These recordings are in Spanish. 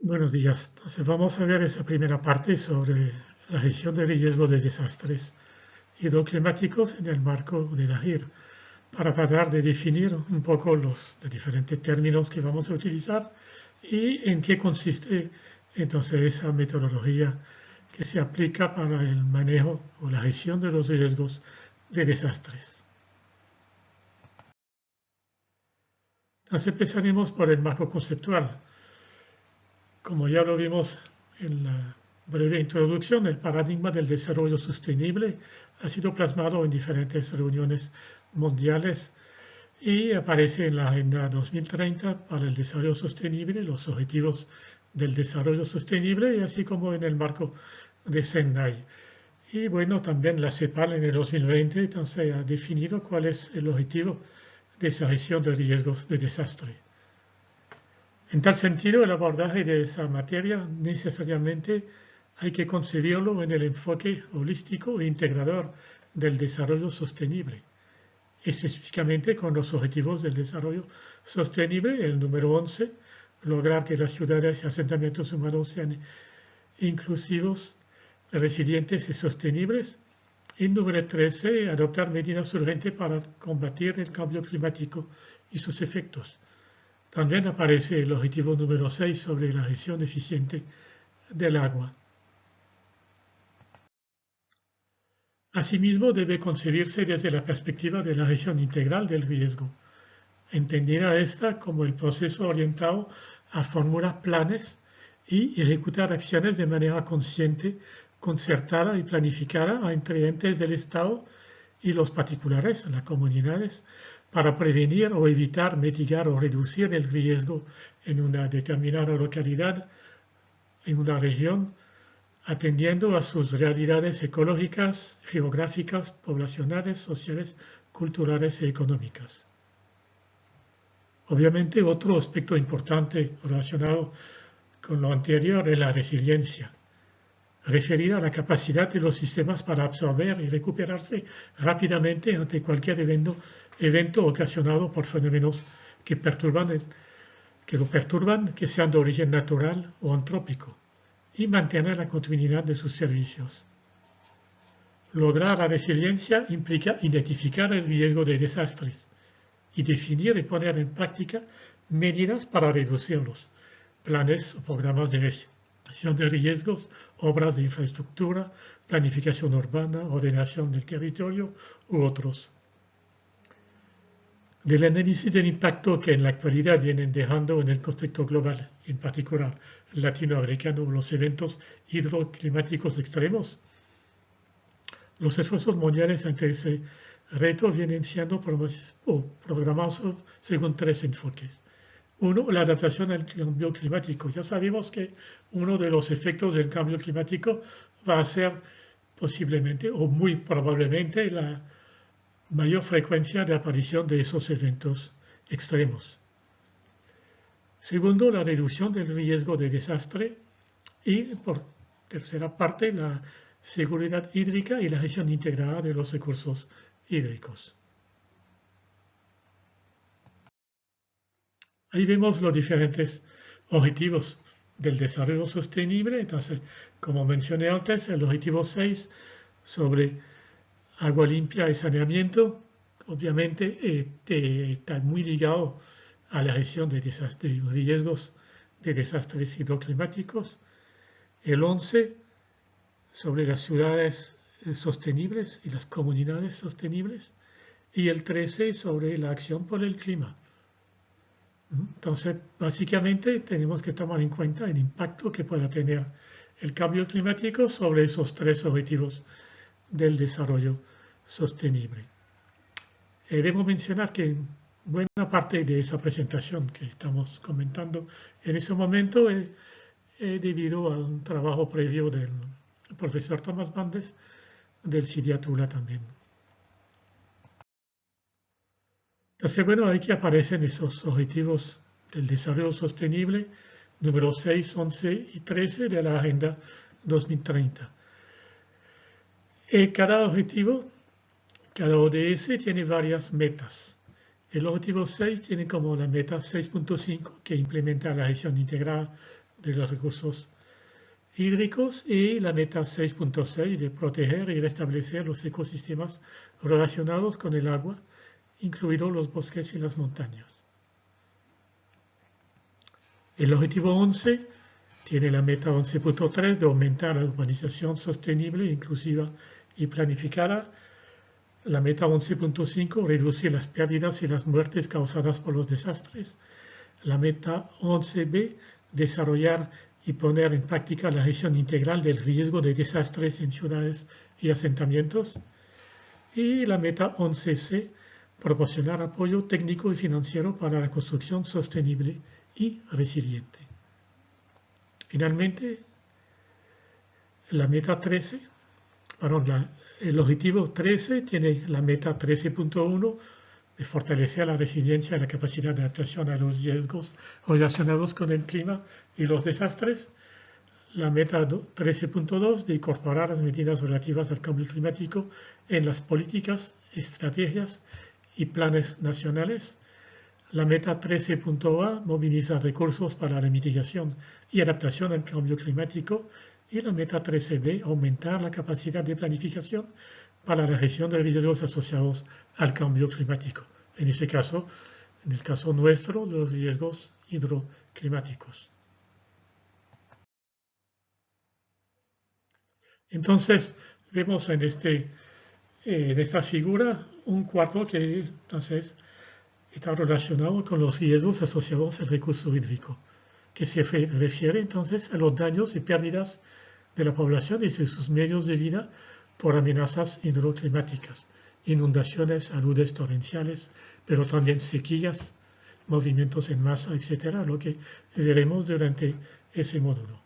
Buenos días. Entonces vamos a ver esa primera parte sobre la gestión de riesgo de desastres hidroclimáticos en el marco de la GIR, para tratar de definir un poco los diferentes términos que vamos a utilizar y en qué consiste entonces esa metodología que se aplica para el manejo o la gestión de los riesgos de desastres. Entonces empezaremos por el marco conceptual. Como ya lo vimos en la breve introducción, el paradigma del desarrollo sostenible ha sido plasmado en diferentes reuniones mundiales y aparece en la Agenda 2030 para el Desarrollo Sostenible, los Objetivos del Desarrollo Sostenible, y así como en el marco de Sendai. Y bueno, también la CEPAL en el 2020 entonces ha definido cuál es el objetivo de esa gestión de riesgos de desastre. En tal sentido, el abordaje de esa materia necesariamente hay que concebirlo en el enfoque holístico e integrador del desarrollo sostenible, específicamente con los objetivos del desarrollo sostenible, el número 11, lograr que las ciudades y asentamientos humanos sean inclusivos, resilientes y sostenibles, y número 13, adoptar medidas urgentes para combatir el cambio climático y sus efectos. También aparece el objetivo número 6 sobre la gestión eficiente del agua. Asimismo, debe concebirse desde la perspectiva de la gestión integral del riesgo, entendida esta como el proceso orientado a formular planes y ejecutar acciones de manera consciente, concertada y planificada entre entes del Estado y los particulares, las comunidades, para prevenir o evitar, mitigar o reducir el riesgo en una determinada localidad, en una región, atendiendo a sus realidades ecológicas, geográficas, poblacionales, sociales, culturales y económicas. Obviamente, otro aspecto importante relacionado con lo anterior es la resiliencia, referida a la capacidad de los sistemas para absorber y recuperarse rápidamente ante cualquier evento ocasionado por fenómenos que lo perturban, que sean de origen natural o antrópico, y mantener la continuidad de sus servicios. Lograr la resiliencia implica identificar el riesgo de desastres y definir y poner en práctica medidas para reducirlos, planes o programas de gestión de riesgos, obras de infraestructura, planificación urbana, ordenación del territorio u otros. Del análisis del impacto que en la actualidad vienen dejando en el contexto global, en particular latinoamericano, los eventos hidroclimáticos extremos, los esfuerzos mundiales ante ese reto vienen siendo programados según tres enfoques. Uno, la adaptación al cambio climático. Ya sabemos que uno de los efectos del cambio climático va a ser posiblemente o muy probablemente la mayor frecuencia de aparición de esos eventos extremos. Segundo, la reducción del riesgo de desastre y, por tercera parte, la seguridad hídrica y la gestión integrada de los recursos hídricos. Ahí vemos los diferentes objetivos del desarrollo sostenible. Entonces, como mencioné antes, el objetivo 6 sobre agua limpia y saneamiento, obviamente está muy ligado a la gestión de riesgos de desastres hidroclimáticos. El 11 sobre las ciudades sostenibles y las comunidades sostenibles. Y el 13 sobre la acción por el clima. Entonces, básicamente tenemos que tomar en cuenta el impacto que pueda tener el cambio climático sobre esos tres objetivos del desarrollo sostenible. Debo mencionar que buena parte de esa presentación que estamos comentando en ese momento es debido a un trabajo previo del profesor Tomás Bandes del CIDIA-TULA también. Entonces, bueno, aquí aparecen esos objetivos del desarrollo sostenible, número 6, 11 y 13 de la Agenda 2030. Cada objetivo, cada ODS tiene varias metas. El objetivo 6 tiene como la meta 6.5, que implementa la gestión integrada de los recursos hídricos y la meta 6.6 de proteger y restablecer los ecosistemas relacionados con el agua, incluidos los bosques y las montañas. El objetivo 11 tiene la meta 11.3 de aumentar la urbanización sostenible, inclusiva y planificada. La meta 11.5, reducir las pérdidas y las muertes causadas por los desastres. La meta 11b, desarrollar y poner en práctica la gestión integral del riesgo de desastres en ciudades y asentamientos. Y la meta 11c, proporcionar apoyo técnico y financiero para la construcción sostenible y resiliente. Finalmente, la meta 13, el objetivo 13 tiene la meta 13.1 de fortalecer la resiliencia y la capacidad de adaptación a los riesgos relacionados con el clima y los desastres. La meta 13.2 de incorporar las medidas relativas al cambio climático en las políticas, estrategias y planes nacionales. La meta 13.A moviliza recursos para la mitigación y adaptación al cambio climático. Y la meta 13b, aumentar la capacidad de planificación para la gestión de riesgos asociados al cambio climático. En ese caso, en el caso nuestro, los riesgos hidroclimáticos. Entonces, vemos en esta figura un cuadro que entonces está relacionado con los riesgos asociados al recurso hídrico, que se refiere entonces a los daños y pérdidas de la población y de sus medios de vida por amenazas hidroclimáticas, inundaciones, aludes torrenciales, pero también sequías, movimientos en masa, etc., lo que veremos durante ese módulo.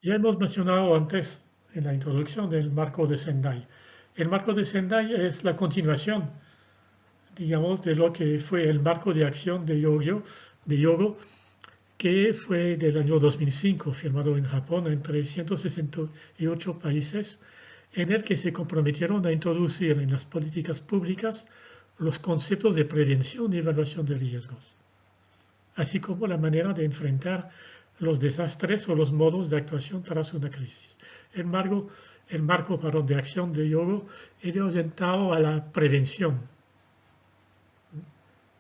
Ya hemos mencionado antes en la introducción del marco de Sendai. El marco de Sendai es la continuación, digamos, de lo que fue el marco de acción de Hyogo, que fue del año 2005, firmado en Japón entre 168 países, en el que se comprometieron a introducir en las políticas públicas los conceptos de prevención y evaluación de riesgos, así como la manera de enfrentar los desastres o los modos de actuación tras una crisis. El marco de acción de Hyogo era orientado a la prevención,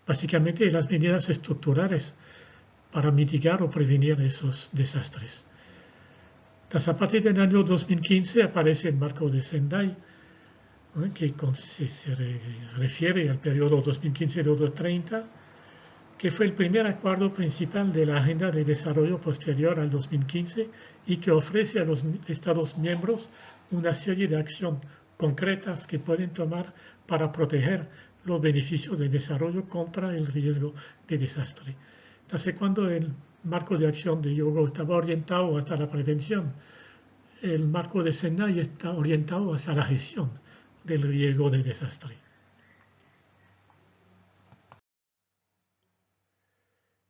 básicamente las medidas estructurales para mitigar o prevenir esos desastres. A partir del año 2015 aparece el marco de Sendai, que se refiere al periodo 2015-2030, que fue el primer acuerdo principal de la Agenda de Desarrollo posterior al 2015 y que ofrece a los Estados miembros una serie de acciones concretas que pueden tomar para proteger los beneficios del desarrollo contra el riesgo de desastre. Entonces, cuando el marco de acción de Hyogo estaba orientado hacia la prevención, el marco de Sendai está orientado hacia la gestión del riesgo de desastre.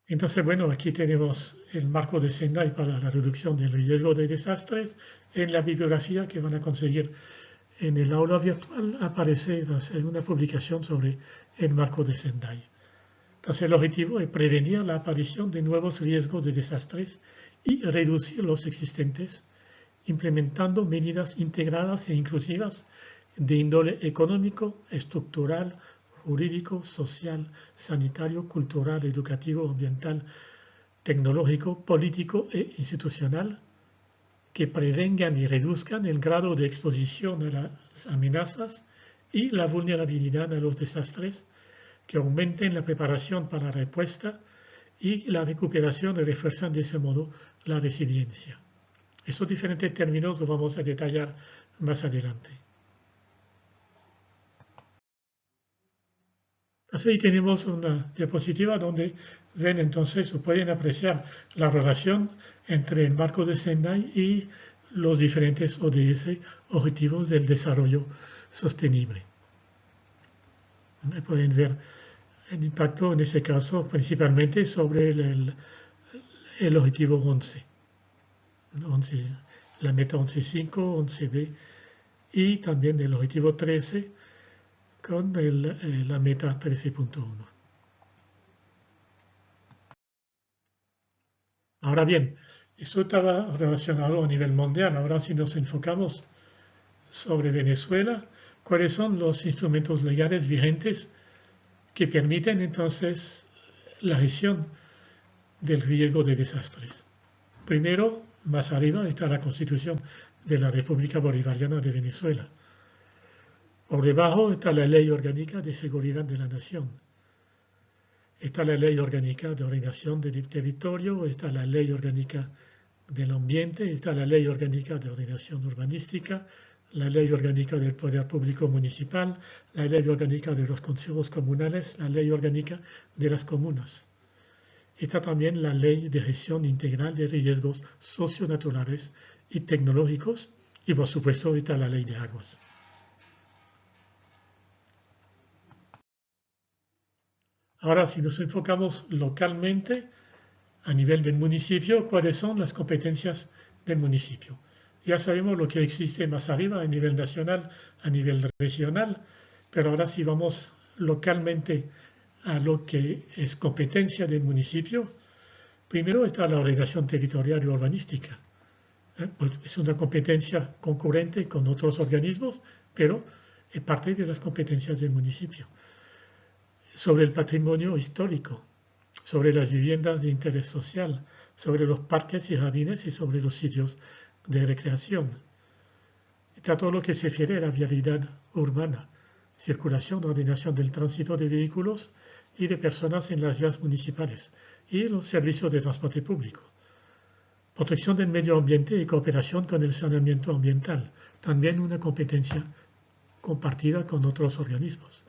Entonces, bueno, aquí tenemos el marco de Sendai para la reducción del riesgo de desastres. En la bibliografía que van a conseguir en el aula virtual aparece una publicación sobre el marco de Sendai. Entonces, el objetivo es prevenir la aparición de nuevos riesgos de desastres y reducir los existentes, implementando medidas integradas e inclusivas de índole económico, estructural, jurídico, social, sanitario, cultural, educativo, ambiental, tecnológico, político e institucional, que prevengan y reduzcan el grado de exposición a las amenazas y la vulnerabilidad a los desastres, que aumenten la preparación para la respuesta y la recuperación y refuerzan de ese modo la resiliencia. Estos diferentes términos los vamos a detallar más adelante. Así tenemos una diapositiva donde ven entonces o pueden apreciar la relación entre el marco de Sendai y los diferentes ODS, Objetivos del Desarrollo Sostenible. Pueden ver el impacto en ese caso principalmente sobre el objetivo 11, la meta 11.5, 11b y también el objetivo 13 con la meta 13.1. Ahora bien, eso estaba relacionado a nivel mundial. Ahora si nos enfocamos sobre Venezuela, ¿cuáles son los instrumentos legales vigentes que permiten entonces la gestión del riesgo de desastres? Primero, más arriba está la Constitución de la República Bolivariana de Venezuela. Por debajo está la Ley Orgánica de Seguridad de la Nación. Está la Ley Orgánica de Ordenación del Territorio, está la Ley Orgánica del Ambiente, está la Ley Orgánica de Ordenación Urbanística, la Ley Orgánica del Poder Público Municipal, la Ley Orgánica de los Consejos Comunales, la Ley Orgánica de las Comunas. Está también la Ley de Gestión Integral de Riesgos Socionaturales y Tecnológicos y, por supuesto, está la Ley de Aguas. Ahora, si nos enfocamos localmente a nivel del municipio, ¿cuáles son las competencias del municipio? Ya sabemos lo que existe más arriba a nivel nacional, a nivel regional, pero ahora si vamos localmente a lo que es competencia del municipio, primero está la ordenación territorial y urbanística. Pues es una competencia concurrente con otros organismos, pero es parte de las competencias del municipio. Sobre el patrimonio histórico, sobre las viviendas de interés social, sobre los parques y jardines y sobre los sitios de recreación. Está todo lo que se refiere a la vialidad urbana, circulación, ordenación del tránsito de vehículos y de personas en las vías municipales y los servicios de transporte público. Protección del medio ambiente y cooperación con el saneamiento ambiental, también una competencia compartida con otros organismos.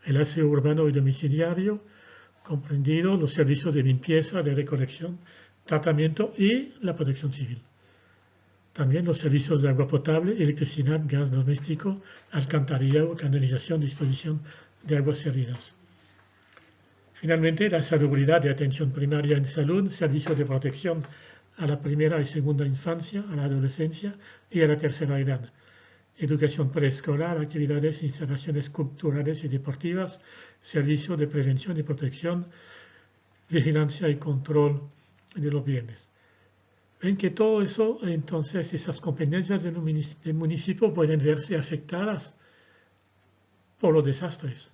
El aseo urbano y domiciliario, comprendido los servicios de limpieza, de recolección, tratamiento y la protección civil. También los servicios de agua potable, electricidad, gas doméstico, alcantarillado, canalización, disposición de aguas servidas. Finalmente, la salubridad de atención primaria en salud, servicios de protección a la primera y segunda infancia, a la adolescencia y a la tercera edad. Educación preescolar, actividades, instalaciones culturales y deportivas, servicios de prevención y protección, vigilancia y control de los bienes. Ven que todo eso, entonces, esas competencias del municipio pueden verse afectadas por los desastres.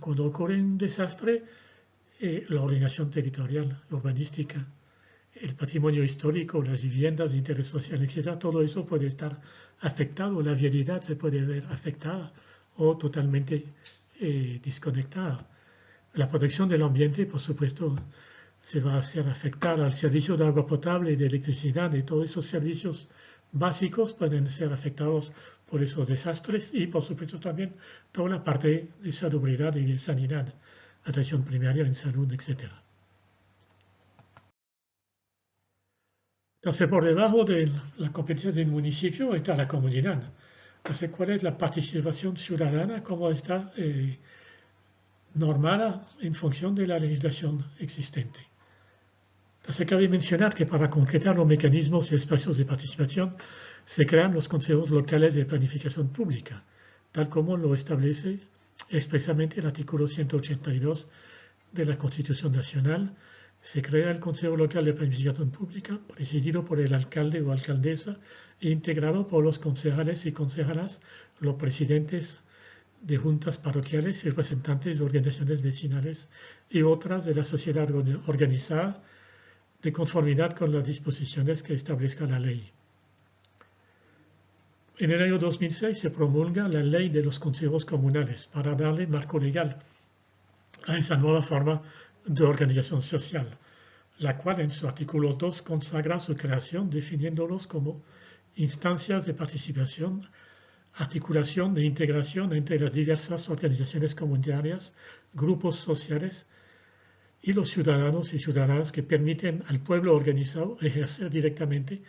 Cuando ocurre un desastre, la ordenación territorial, urbanística, el patrimonio histórico, las viviendas de interés social, etc., todo eso puede estar afectado, la vialidad se puede ver afectada o totalmente desconectada. La protección del ambiente, por supuesto, se va a hacer afectar al servicio de agua potable y de electricidad, y todos esos servicios básicos pueden ser afectados por esos desastres y, por supuesto, también toda la parte de salubridad y de sanidad, atención primaria en salud, etc. Entonces, por debajo de la competencia del municipio está la comunidad. Entonces, ¿cuál es la participación ciudadana? ¿Cómo está normada en función de la legislación existente? Entonces, cabe mencionar que para concretar los mecanismos y espacios de participación se crean los consejos locales de planificación pública, tal como lo establece expresamente el artículo 182 de la Constitución Nacional. Se crea el Consejo Local de Planificación Pública, presidido por el alcalde o alcaldesa e integrado por los concejales y concejalas, los presidentes de juntas parroquiales y representantes de organizaciones vecinales y otras de la sociedad organizada de conformidad con las disposiciones que establezca la ley. En el año 2006 se promulga la Ley de los Consejos Comunales para darle marco legal a esa nueva forma de organización social, la cual en su artículo 2 consagra su creación definiéndolos como instancias de participación, articulación e integración entre las diversas organizaciones comunitarias, grupos sociales y los ciudadanos y ciudadanas que permiten al pueblo organizado ejercer directamente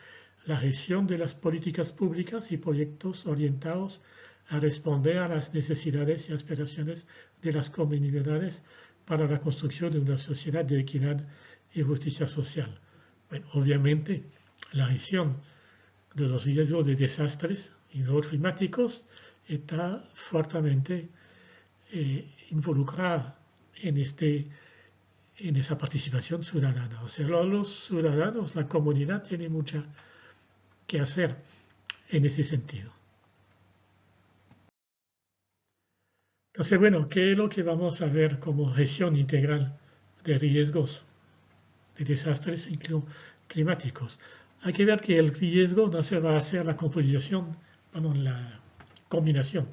la gestión de las políticas públicas y proyectos orientados a responder a las necesidades y aspiraciones de las comunidades para la construcción de una sociedad de equidad y justicia social. Bueno, obviamente, la gestión de los riesgos de desastres hidroclimáticos está fuertemente involucrada en este en esa participación ciudadana. O sea, los ciudadanos, la comunidad tiene mucho que hacer en ese sentido. Entonces, bueno, ¿qué es lo que vamos a ver como gestión integral de riesgos de desastres climáticos? Hay que ver que el riesgo no se va a hacer la composición, bueno, la combinación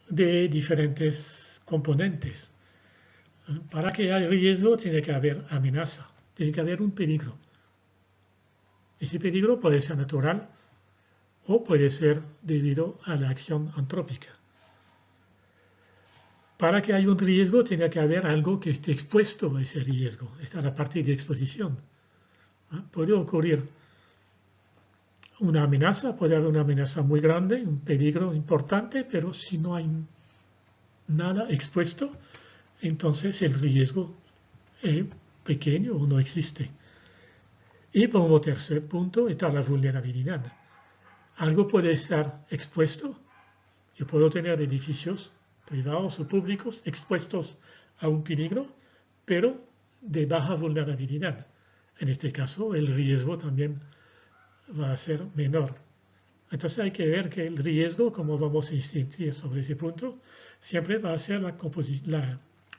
de diferentes componentes. Para que haya riesgo tiene que haber amenaza, tiene que haber un peligro. Ese peligro puede ser natural o puede ser debido a la acción antrópica. Para que haya un riesgo tiene que haber algo que esté expuesto a ese riesgo. Esta es la parte de exposición. Puede ocurrir una amenaza, puede haber una amenaza muy grande, un peligro importante, pero si no hay nada expuesto, entonces el riesgo es pequeño o no existe. Y como tercer punto está la vulnerabilidad. Algo puede estar expuesto. Yo puedo tener edificios privados o públicos expuestos a un peligro, pero de baja vulnerabilidad. En este caso, el riesgo también va a ser menor. Entonces hay que ver que el riesgo, como vamos a insistir sobre ese punto, siempre va a ser la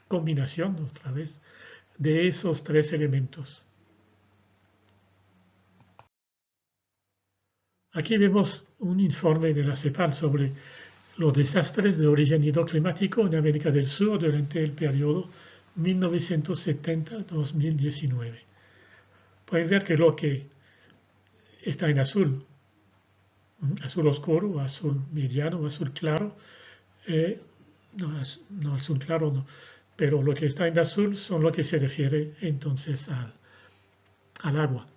combinación, otra vez, de esos tres elementos. Aquí vemos un informe de la CEPAL sobre los desastres de origen hidroclimático en América del Sur durante el periodo 1970-2019. Pueden ver que lo que está en azul, azul oscuro, azul mediano, azul claro, no azul claro no, pero lo que está en azul son lo que se refiere entonces al agua,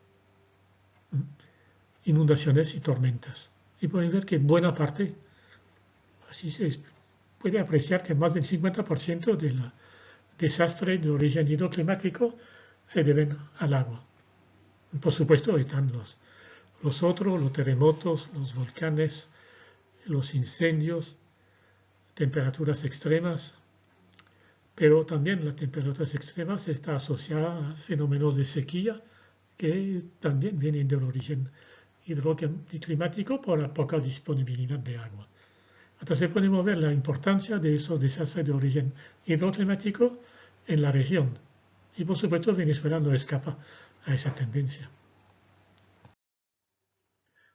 inundaciones y tormentas. Y pueden ver que buena parte, así se puede apreciar que más del 50% de los desastres de origen hidroclimático se deben al agua. Por supuesto están los otros, los terremotos, los volcanes, los incendios, temperaturas extremas, pero también las temperaturas extremas están asociadas a fenómenos de sequía que también vienen del origen hidroclimático por la poca disponibilidad de agua. Entonces podemos ver la importancia de esos desastres de origen hidroclimático en la región. Y por supuesto Venezuela no escapa a esa tendencia.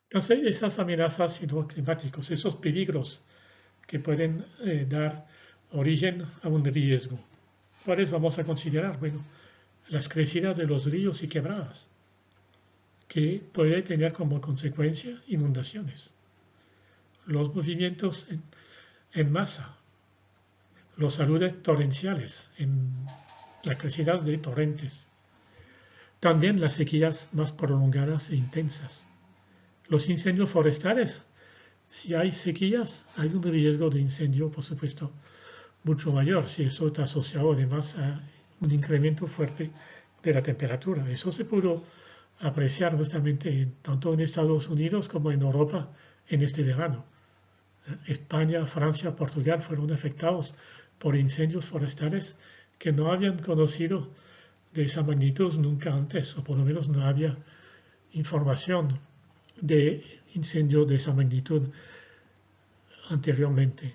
Entonces esas amenazas hidroclimáticas, esos peligros que pueden dar origen a un riesgo. ¿Cuáles vamos a considerar? Bueno, las crecidas de los ríos y quebradas, que puede tener como consecuencia inundaciones. Los movimientos en masa, los aludes torrenciales, en la crecida de torrentes. También las sequías más prolongadas e intensas. Los incendios forestales. Si hay sequías, hay un riesgo de incendio, por supuesto, mucho mayor, si eso está asociado además a un incremento fuerte de la temperatura. Eso se pudo apreciar justamente tanto en Estados Unidos como en Europa en este verano. España, Francia, Portugal fueron afectados por incendios forestales que no habían conocido de esa magnitud nunca antes, o por lo menos no había información de incendios de esa magnitud anteriormente.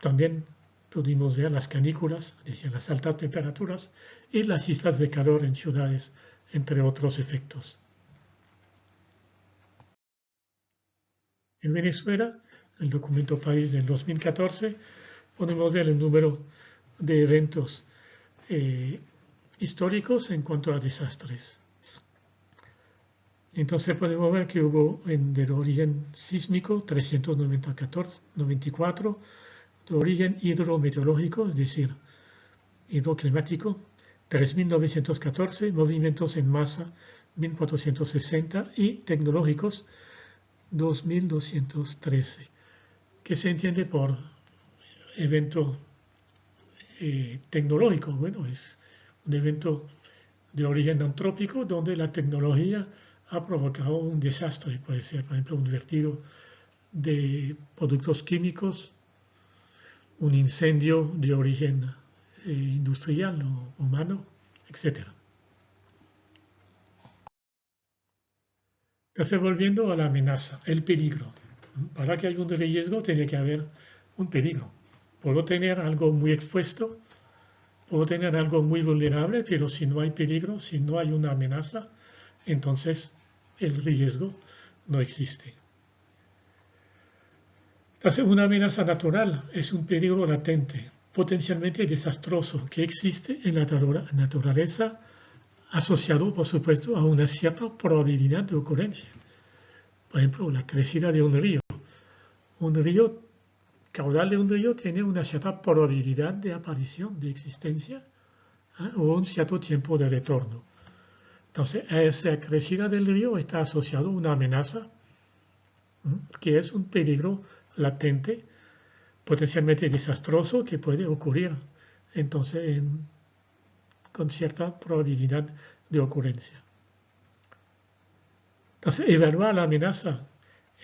También pudimos ver las canículas, es decir, las altas temperaturas, y las islas de calor en ciudades, entre otros efectos. En Venezuela, el documento País del 2014, podemos ver el número de eventos históricos en cuanto a desastres. Entonces podemos ver que hubo de origen sísmico 394, de origen hidrometeorológico, es decir, hidroclimático, 3.914, movimientos en masa 1.460 y tecnológicos 2.213. ¿Qué se entiende por evento tecnológico? Bueno, es un evento de origen antrópico donde la tecnología ha provocado un desastre. Puede ser, por ejemplo, un vertido de productos químicos, un incendio de origen industrial o humano, etc. Entonces, volviendo a la amenaza, el peligro. Para que haya un riesgo, tiene que haber un peligro. Puedo tener algo muy expuesto, puedo tener algo muy vulnerable, pero si no hay peligro, si no hay una amenaza, entonces el riesgo no existe. Entonces, una amenaza natural es un peligro latente, potencialmente desastroso, que existe en la naturaleza, asociado, por supuesto, a una cierta probabilidad de ocurrencia. Por ejemplo, la crecida de un río. Un río, caudal de un río tiene una cierta probabilidad de aparición, de existencia, o un cierto tiempo de retorno. Entonces, a esa crecida del río está asociado una amenaza, que es un peligro latente, potencialmente desastroso, que puede ocurrir entonces con cierta probabilidad de ocurrencia. Entonces, evaluar la amenaza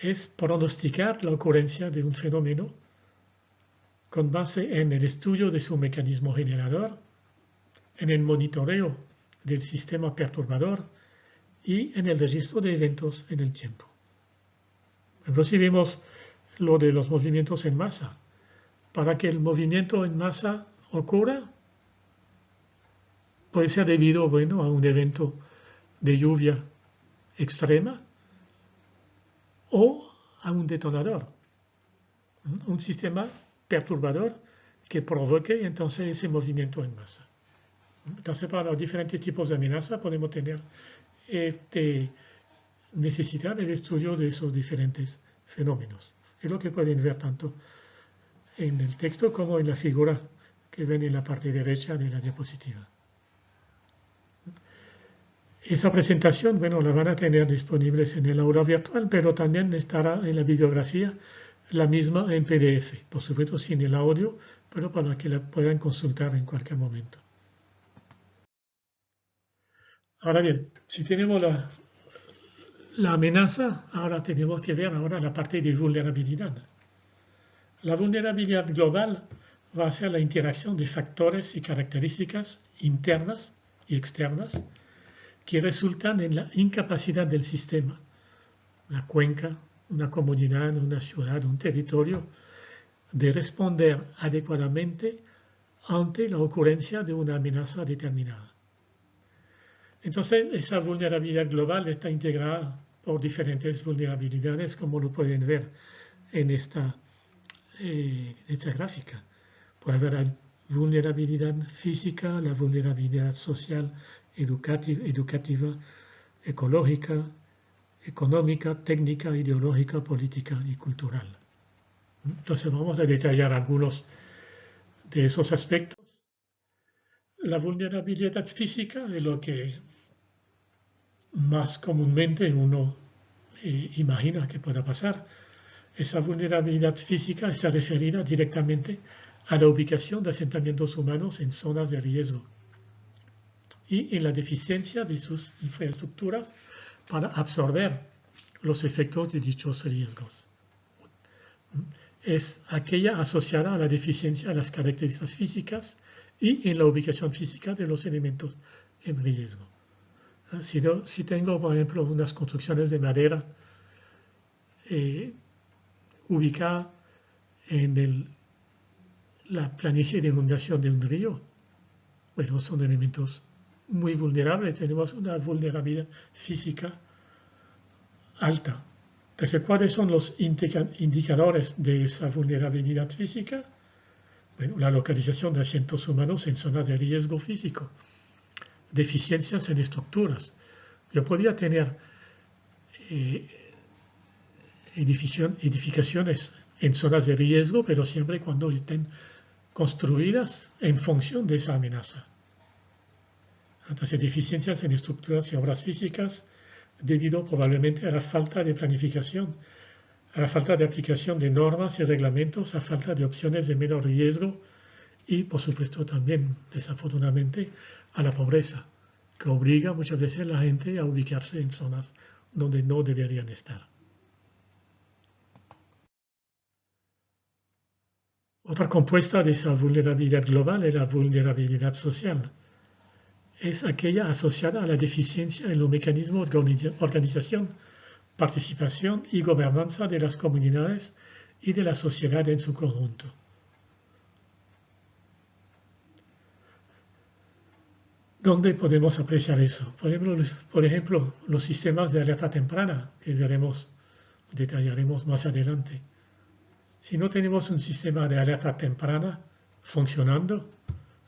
es pronosticar la ocurrencia de un fenómeno con base en el estudio de su mecanismo generador, en el monitoreo del sistema perturbador y en el registro de eventos en el tiempo. Por ejemplo, si vemos lo de los movimientos en masa, para que el movimiento en masa ocurra, puede ser debido, a un evento de lluvia extrema o a un detonador, un sistema perturbador que provoque entonces ese movimiento en masa. Entonces, para los diferentes tipos de amenaza podemos tener necesidad del estudio de esos diferentes fenómenos. Es lo que pueden ver tanto en el texto como en la figura que ven en la parte derecha de la diapositiva. Esa presentación, la van a tener disponibles en el aula virtual, pero también estará en la bibliografía la misma en PDF, por supuesto sin el audio, pero para que la puedan consultar en cualquier momento. Ahora bien, si tenemos la amenaza, ahora tenemos que ver la parte de vulnerabilidad. La vulnerabilidad global va a ser la interacción de factores y características internas y externas que resultan en la incapacidad del sistema, una cuenca, una comunidad, una ciudad, un territorio, de responder adecuadamente ante la ocurrencia de una amenaza determinada. Entonces, esa vulnerabilidad global está integrada por diferentes vulnerabilidades, como lo pueden ver en esta gráfica. Puede haber la vulnerabilidad física, la vulnerabilidad social, educativa, ecológica, económica, técnica, ideológica, política y cultural. Entonces vamos a detallar algunos de esos aspectos. La vulnerabilidad física es lo que más comúnmente uno imagina que pueda pasar. Esa vulnerabilidad física está referida directamente a la ubicación de asentamientos humanos en zonas de riesgo y en la deficiencia de sus infraestructuras para absorber los efectos de dichos riesgos. Es aquella asociada a la deficiencia de las características físicas y en la ubicación física de los elementos en riesgo. Si tengo, por ejemplo, unas construcciones de madera ubicadas en la planicie de inundación de un río, son elementos muy vulnerables, tenemos una vulnerabilidad física alta. Entonces, ¿cuáles son los indicadores de esa vulnerabilidad física? La localización de asientos humanos en zonas de riesgo físico, deficiencias en estructuras. Yo podría tener edificaciones en zonas de riesgo, pero siempre cuando estén construidas en función de esa amenaza. Entonces, deficiencias en estructuras y obras físicas debido probablemente a la falta de planificación, a la falta de aplicación de normas y reglamentos, a falta de opciones de menor riesgo y, por supuesto, también, desafortunadamente, a la pobreza, que obliga muchas veces a la gente a ubicarse en zonas donde no deberían estar. Otra compuesta de esa vulnerabilidad global es la vulnerabilidad social. es aquella asociada a la deficiencia en los mecanismos de organización, participación y gobernanza de las comunidades y de la sociedad en su conjunto. ¿Dónde podemos apreciar eso? Por ejemplo, los sistemas de alerta temprana, que detallaremos más adelante. Si no tenemos un sistema de alerta temprana funcionando,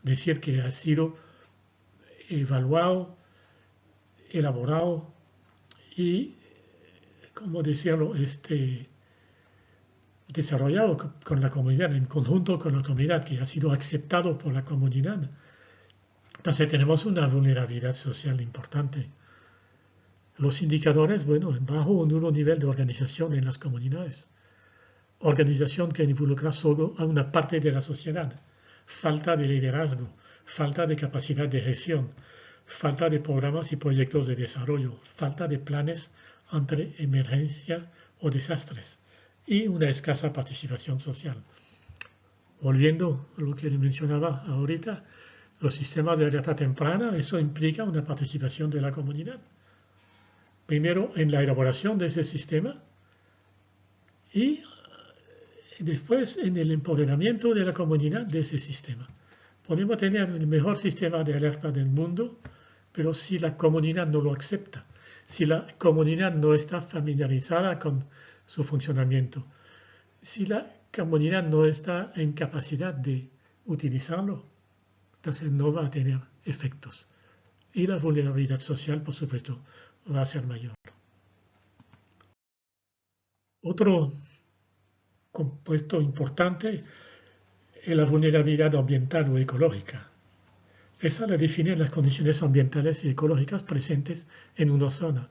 decir que ha sido evaluado, elaborado y, ¿cómo decirlo?, desarrollado con la comunidad, en conjunto con la comunidad, que ha sido aceptado por la comunidad. Entonces tenemos una vulnerabilidad social importante. Los indicadores, bueno, bajo o nulo nivel de organización en las comunidades. Organización que involucra solo a una parte de la sociedad. Falta de liderazgo, falta de capacidad de gestión, falta de programas y proyectos de desarrollo, falta de planes ante emergencia o desastres y una escasa participación social. Volviendo a lo que mencionaba ahorita, los sistemas de alerta temprana, eso implica una participación de la comunidad. Primero en la elaboración de ese sistema y después en el empoderamiento de la comunidad de ese sistema. Podemos tener el mejor sistema de alerta del mundo, pero si la comunidad no lo acepta, si la comunidad no está familiarizada con su funcionamiento, si la comunidad no está en capacidad de utilizarlo, entonces no va a tener efectos. Y la vulnerabilidad social, por supuesto, va a ser mayor. Otro compuesto importante es la vulnerabilidad ambiental o ecológica. Esa la definen las condiciones ambientales y ecológicas presentes en una zona.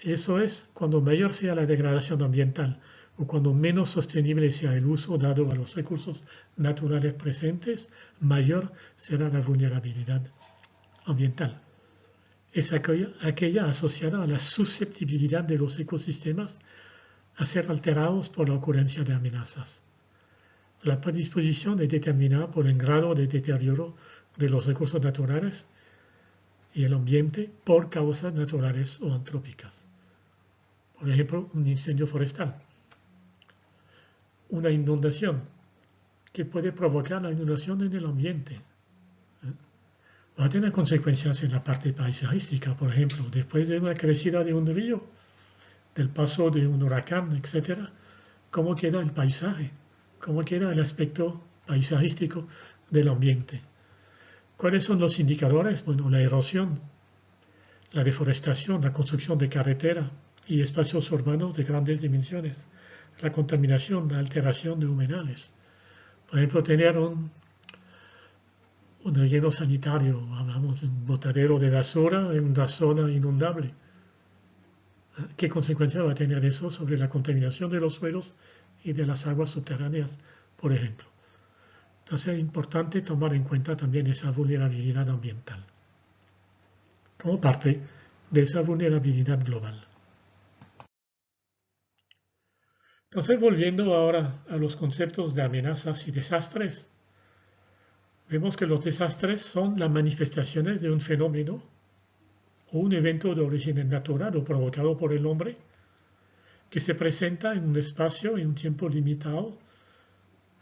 Eso es cuando mayor sea la degradación ambiental o cuando menos sostenible sea el uso dado a los recursos naturales presentes, mayor será la vulnerabilidad ambiental. Es aquella asociada a la susceptibilidad de los ecosistemas a ser alterados por la ocurrencia de amenazas. La predisposición es determinada por el grado de deterioro de los recursos naturales y el ambiente por causas naturales o antrópicas. Por ejemplo, un incendio forestal, una inundación que puede provocar la inundación en el ambiente. Va a tener consecuencias en la parte paisajística, por ejemplo, después de una crecida de un río, del paso de un huracán, etc., cómo queda el paisaje, cómo queda el aspecto paisajístico del ambiente. ¿Cuáles son los indicadores? Bueno, la erosión, la deforestación, la construcción de carretera y espacios urbanos de grandes dimensiones, la contaminación, la alteración de humedales. Por ejemplo, tener un relleno sanitario, hablamos de un botadero de basura en una zona inundable. ¿Qué consecuencia va a tener eso sobre la contaminación de los suelos y de las aguas subterráneas, por ejemplo? Entonces es importante tomar en cuenta también esa vulnerabilidad ambiental como parte de esa vulnerabilidad global. Entonces, volviendo ahora a los conceptos de amenazas y desastres, vemos que los desastres son las manifestaciones de un fenómeno o un evento de origen natural o provocado por el hombre que se presenta en un espacio y un tiempo limitado,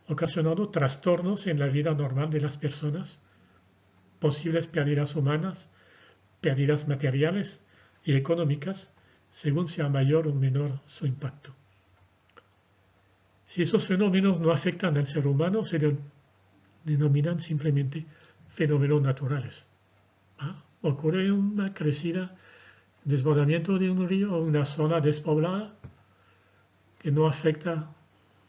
ocasionando trastornos en la vida normal de las personas, posibles pérdidas humanas, pérdidas materiales y económicas, según sea mayor o menor su impacto. Si esos fenómenos no afectan al ser humano, se denominan simplemente fenómenos naturales. Ocurre una crecida, desbordamiento de un río o una zona despoblada que no afecta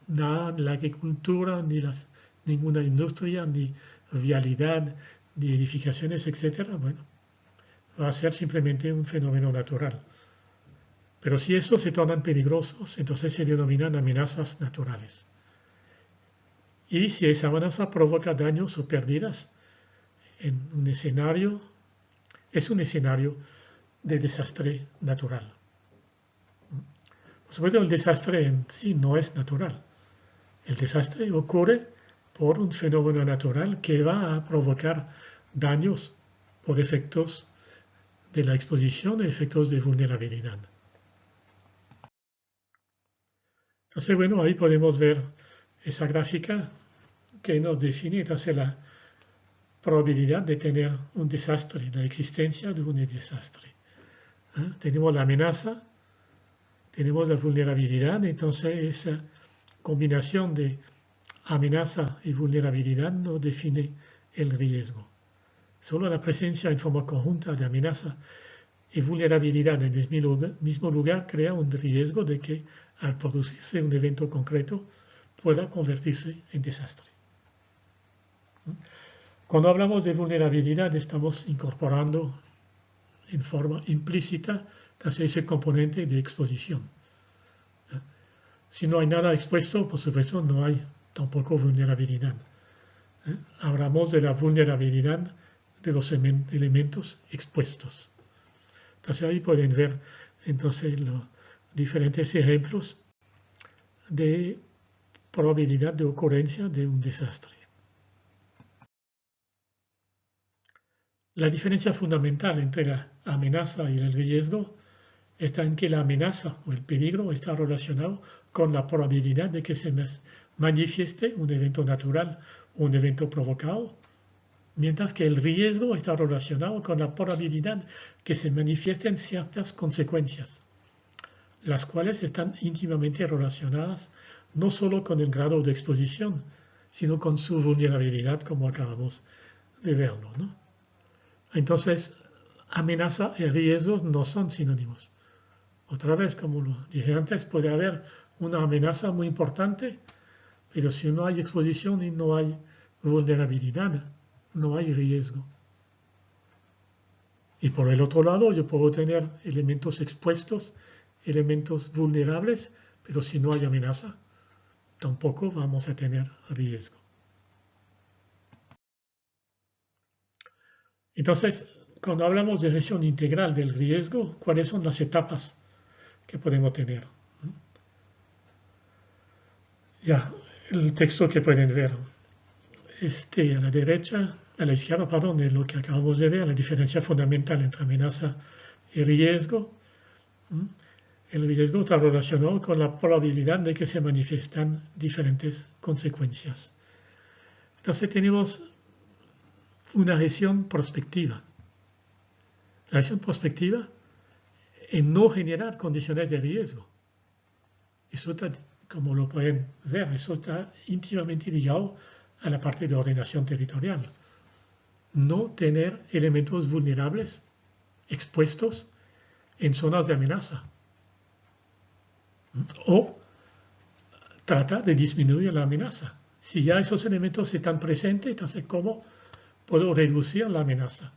nada la agricultura, ni ninguna industria, ni vialidad, ni edificaciones, etc. Bueno, va a ser simplemente un fenómeno natural. Pero si estos se tornan peligrosos, entonces se denominan amenazas naturales. Y si esa amenaza provoca daños o pérdidas en un escenario, es un escenario de desastre natural. Por supuesto, el desastre en sí no es natural. El desastre ocurre por un fenómeno natural que va a provocar daños por efectos de la exposición y efectos de vulnerabilidad. Entonces, bueno, ahí podemos ver esa gráfica que nos define entonces la probabilidad de tener un desastre, la existencia de un desastre. Tenemos la amenaza, tenemos la vulnerabilidad, entonces esa combinación de amenaza y vulnerabilidad nos define el riesgo. Solo la presencia en forma conjunta de amenaza y vulnerabilidad en el mismo lugar crea un riesgo de que al producirse un evento concreto pueda convertirse en desastre. Cuando hablamos de vulnerabilidad estamos incorporando en forma implícita ese componente de exposición. Si no hay nada expuesto, por supuesto no hay tampoco vulnerabilidad. Hablamos de la vulnerabilidad de los elementos expuestos. Entonces ahí pueden ver entonces los diferentes ejemplos de probabilidad de ocurrencia de un desastre. La diferencia fundamental entre la amenaza y el riesgo está en que la amenaza o el peligro está relacionado con la probabilidad de que se manifieste un evento natural o un evento provocado, mientras que el riesgo está relacionado con la probabilidad que se manifiesten ciertas consecuencias, las cuales están íntimamente relacionadas no solo con el grado de exposición, sino con su vulnerabilidad, como acabamos de verlo, ¿no? Entonces, amenaza y riesgos no son sinónimos. Otra vez, como lo dije antes, puede haber una amenaza muy importante, pero si no hay exposición y no hay vulnerabilidad, no hay riesgo. Y por el otro lado, yo puedo tener elementos expuestos, elementos vulnerables, pero si no hay amenaza, tampoco vamos a tener riesgo. Entonces, cuando hablamos de gestión integral del riesgo, ¿cuáles son las etapas que podemos tener? Ya, el texto que pueden ver a la derecha, a la izquierda, perdón, de lo que acabamos de ver, la diferencia fundamental entre amenaza y riesgo. El riesgo está relacionado con la probabilidad de que se manifiestan diferentes consecuencias. Entonces tenemos una gestión prospectiva. La gestión prospectiva en no generar condiciones de riesgo. Eso está, como lo pueden ver, eso está íntimamente ligado a la parte de ordenación territorial. No tener elementos vulnerables expuestos en zonas de amenaza. O tratar de disminuir la amenaza. Si ya esos elementos están presentes, entonces ¿cómo puedo reducir la amenaza?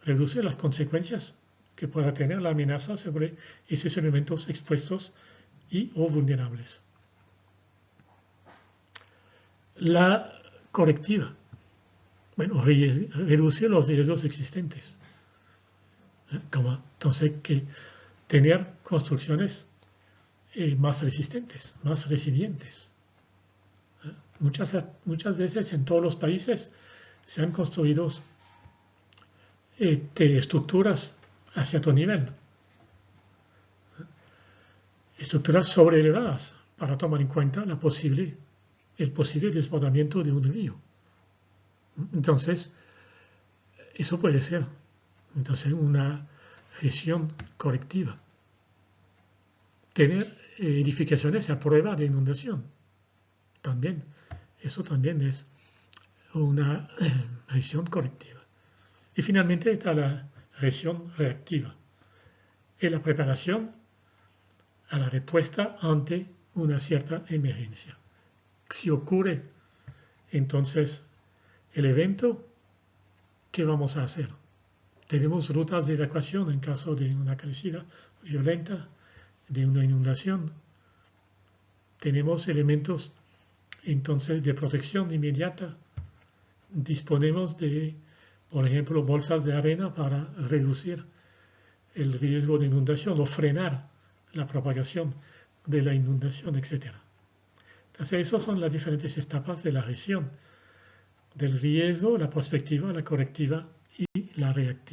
Reducir las consecuencias que pueda tener la amenaza sobre esos elementos expuestos y o vulnerables. La correctiva. Bueno, reducir los riesgos existentes. Entonces, que tener construcciones más resistentes, más resilientes. Muchas veces en todos los países se han construido estructuras a cierto nivel, estructuras sobreelevadas para tomar en cuenta el posible desbordamiento de un río. Entonces, eso puede ser una gestión correctiva. Tener edificaciones a prueba de inundación. También, eso también es una gestión correctiva. Y finalmente está la gestión reactiva. Es la preparación a la respuesta ante una cierta emergencia. Si ocurre entonces el evento, ¿qué vamos a hacer? Tenemos rutas de evacuación en caso de una crecida violenta, de una inundación. Tenemos elementos entonces de protección inmediata. Disponemos de, por ejemplo, bolsas de arena para reducir el riesgo de inundación o frenar la propagación de la inundación, etc. Entonces, esas son las diferentes etapas de la gestión del riesgo, la prospectiva, la correctiva y la reactiva.